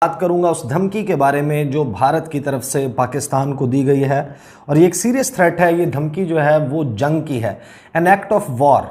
बात करूंगा उस धमकी के बारे में जो भारत की तरफ से पाकिस्तान को दी गई है। और ये एक सीरियस थ्रेट है। ये धमकी जो है वो जंग की है, एन एक्ट ऑफ वॉर।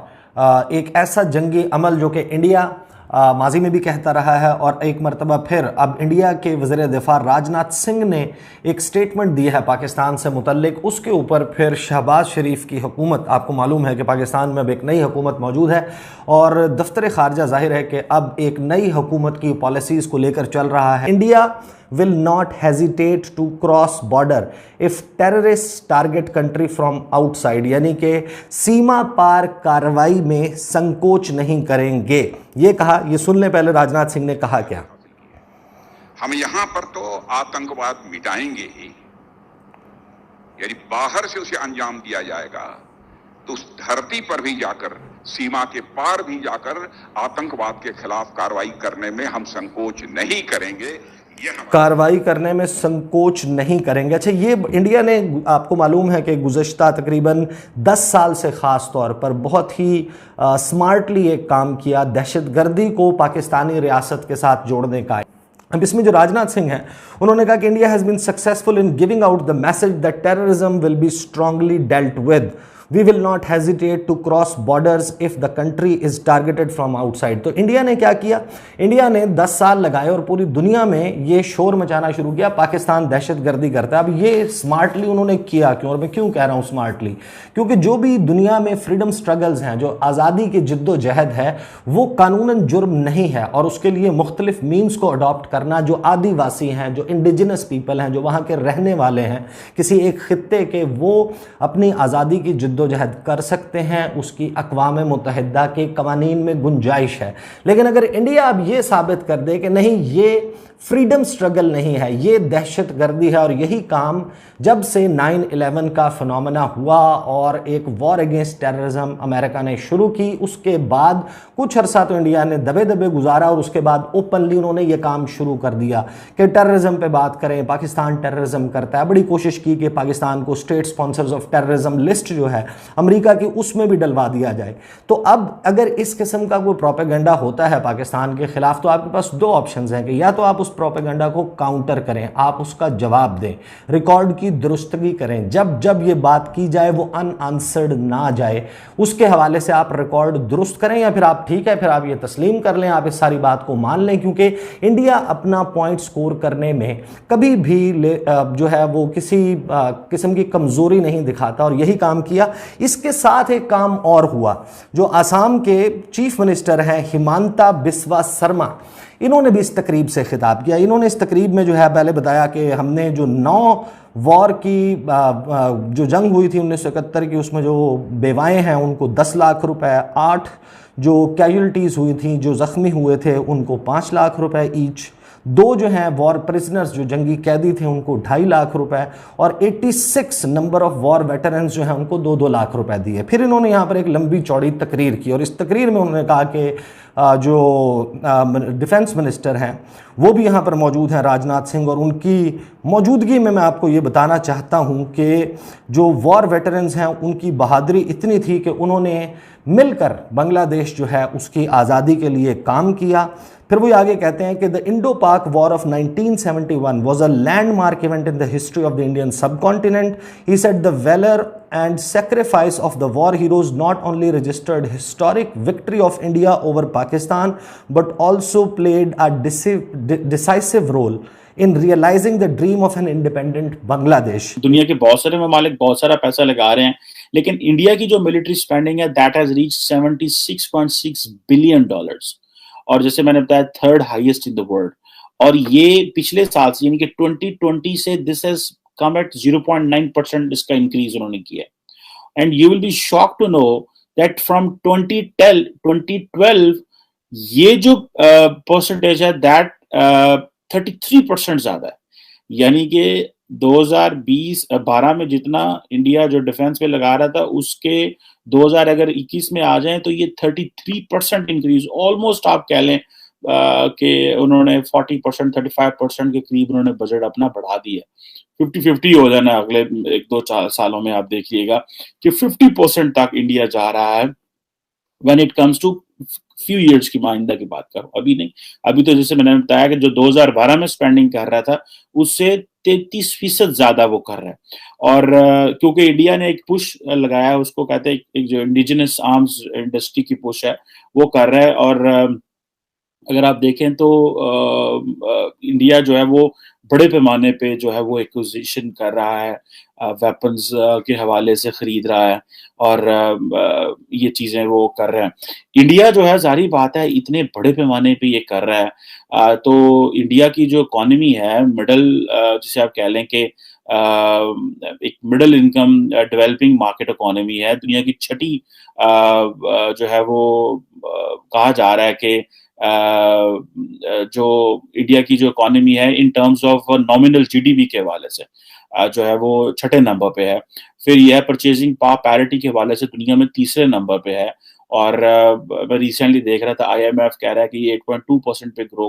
एक ऐसा जंगी अमल जो कि इंडिया माजी में भी कहता रहा है, और एक मरतबा फिर अब इंडिया के वज़ीर दिफा राजनाथ सिंह ने एक स्टेटमेंट दी है पाकिस्तान से मुतल्लिक। उसके ऊपर फिर शहबाज शरीफ की हुकूमत, आपको मालूम है कि पाकिस्तान में अब एक नई हुकूमत मौजूद है और दफ्तर खारजा जाहिर है कि अब एक नई हुकूमत की पॉलिसीज़ को लेकर चल रहा है। India will not hesitate to cross border if terrorists target country from outside, यानी कि सीमा पार कार्रवाई में संकोच नहीं करेंगे। ये कहा, ये सुन ले पहले राजनाथ सिंह ने कहा क्या। हम यहां पर तो आतंकवाद मिटाएंगे ही, यानी बाहर से उसे अंजाम दिया जाएगा तो उस धरती पर भी जाकर, सीमा के पार भी जाकर आतंकवाद के खिलाफ कार्रवाई करने में हम संकोच नहीं करेंगे। कार्रवाई करने में संकोच नहीं करेंगे। अच्छा, ये इंडिया ने, आपको मालूम है कि गुज़श्ता तकरीबन 10 साल से ख़ास तौर पर बहुत ही स्मार्टली एक काम किया, दहशतगर्दी को पाकिस्तानी रियासत के साथ जोड़ने का। अब इसमें जो राजनाथ सिंह हैं, उन्होंने कहा कि India has been successful in giving out the message that terrorism will be strongly dealt with. We will not hesitate to cross borders if the country is targeted from outside। तो इंडिया ने क्या किया, India ने 10 साल लगाए और पूरी दुनिया में ये शोर मचाना शुरू किया, पाकिस्तान दहशतगर्दी करता है। अब ये स्मार्टली उन्होंने किया क्यों, और मैं क्यों कह रहा हूँ स्मार्टली, क्योंकि जो भी दुनिया में फ्रीडम स्ट्रगल्स हैं, जो आज़ादी की जिद्दोजहद है, वो कानूनन जुर्म नहीं है, और उसके लिए मुख्तलिफ मीन्स को अडॉप्ट करना, जो आदिवासी हैं, जो इंडिजिनस पीपल हैं, जो वहाँ के रहने वाले हैं किसी एक खित्ते के, वो अपनी आज़ादी की जिद्दोजहद कर सकते हैं, उसकी अक़वाम मुत्तहिदा के कवानीन में गुंजाइश है। लेकिन अगर इंडिया अब ये साबित कर दे कि नहीं, ये फ्रीडम स्ट्रगल नहीं है, ये दहशत गर्दी है, और यही काम जब से 9/11 का फिनोमेना हुआ और एक वॉर अगेंस्ट टेररिज्म अमेरिका ने शुरू की, उसके बाद कुछ अरसा तो इंडिया ने दबे दबे गुजारा, और उसके बाद ओपनली उन्होंने ये काम शुरू कर दिया कि टेररिज्म पे बात करें, पाकिस्तान टेररिज्म करता है। बड़ी कोशिश की कि पाकिस्तान को state sponsors of terrorism list जो है अमेरिका की, उसमें भी डलवा दिया जाए। तो अब अगर इस किस्म का कोई प्रोपेगेंडा होता है पाकिस्तान के खिलाफ, तो आपके पास दो ऑप्शंस हैं कि या तो आप उस प्रोपेगेंडा को काउंटर करें, आप उसका जवाब दें, रिकॉर्ड की दुरुस्तगी करें, जब जब ये बात की जाए वो अनआंसर्ड ना जाए, उसके हवाले से आप रिकॉर्ड दुरुस्त करें, या फिर आप ठीक है, फिर आप ये तस्लीम कर लें, आप इस सारी बात को मान लें, क्योंकि इंडिया अपना पॉइंट स्कोर करने में कभी भी जो है वो किसी किस्म की कमजोरी नहीं दिखाता, और यही काम किया। इसके साथ एक काम और हुआ, जो आसाम के चीफ मिनिस्टर हैं हिमांता बिस्वा शर्मा, इन्होंने भी इस तकरीब से खिताब किया। इन्होंने इस तकरीब में जो है पहले बताया कि हमने जो 9 वॉर की जो जंग हुई थी 1971 की, उसमें जो बेवाएं हैं उनको 10 लाख रुपए, 8 जो कैजुअल्टीज़ हुई थी, जो ज़ख्मी हुए थे उनको 5 लाख रुपए ईच, 2 जो हैं वॉर प्रिजनर्स, जो जंगी कैदी थे, उनको 2.5 लाख रुपए, और 86 नंबर ऑफ वॉर वेटरन्स जो हैं उनको 2-2 लाख रुपए दिए। फिर इन्होंने यहाँ पर एक लंबी चौड़ी तकरीर की, और इस तकरीर में उन्होंने कहा कि जो डिफेंस मिनिस्टर हैं वो भी यहाँ पर मौजूद हैं, राजनाथ सिंह, और उनकी मौजूदगी में मैं आपको ये बताना चाहता हूँ कि जो वॉर वेटरन्स हैं उनकी बहादुरी इतनी थी कि उन्होंने मिलकर बांग्लादेश जो है उसकी आज़ादी के लिए काम किया। फिर वो आगे कहते हैं कि the Indo Pak war of 1971 was a landmark event in the history of the Indian subcontinent. He said the valour and sacrifice of the war heroes not only registered historic victory of India over Pakistan but also played a decisive role in realizing the dream of an independent Bangladesh। दुनिया के बहुत सारे ममालिक बहुत सारा पैसा लगा रहे हैं, लेकिन इंडिया की जो मिलिट्री स्पेंडिंग है दैट हैज रीच्ड $76.6 बिलियन, और जैसे मैंने बताया 3rd highest in the world. और ये पिछले साल से यानी कि 2020 से दिस हैज come at 0.9% इसका इंक्रीज उन्होंने किया। And you will be shocked to know that from 2012 ये जो परसेंटेज है दैट 33% ज्यादा है। यानी कि 2012 में जितना इंडिया जो डिफेंस पे लगा रहा था उसके 2021 में आ जाए तो ये 33% इंक्रीज, ऑलमोस्ट आप कह लें कि उन्होंने 40% 35% के करीब उन्होंने बजट अपना बढ़ा दिया। 50-50 हो जाना अगले 1-2 सालों में, आप देखिएगा कि 50% तक इंडिया जा रहा है when it comes to few years की आइंदा की बात करो, अभी नहीं। अभी तो जैसे मैंने बताया कि जो 2012 में स्पेंडिंग कर रहा था उससे 33% ज्यादा वो कर रहा है। और क्योंकि इंडिया ने एक पुश लगाया है, उसको कहते हैं एक जो इंडिजिनस आर्म्स इंडस्ट्री की पुश है वो कर रहा है। और अगर आप देखें तो इंडिया जो है वो बड़े पैमाने पे जो है वो एक्विजिशन कर रहा है, वेपन्स के हवाले से खरीद रहा है और ये चीजें वो कर रहे हैं। इंडिया जो है जाहिर बात है इतने बड़े पैमाने पे ये कर रहा है, तो इंडिया की जो इकोनॉमी है मिडल, जिसे आप कह लें कि एक middle income developing market economy है, दुनिया की छठी जो है वो कहा जा रहा है कि जो इंडिया की जो इकोनॉमी है in terms of nominal GDP के हवाले से जो है वो छठे नंबर पे है। फिर यह परचेजिंग पावर पैरिटी के हवाले से दुनिया में तीसरे नंबर पे है। और मैं रिसेंटली देख रहा था आईएमएफ कह रहा है कि ये 8.2% पे ग्रो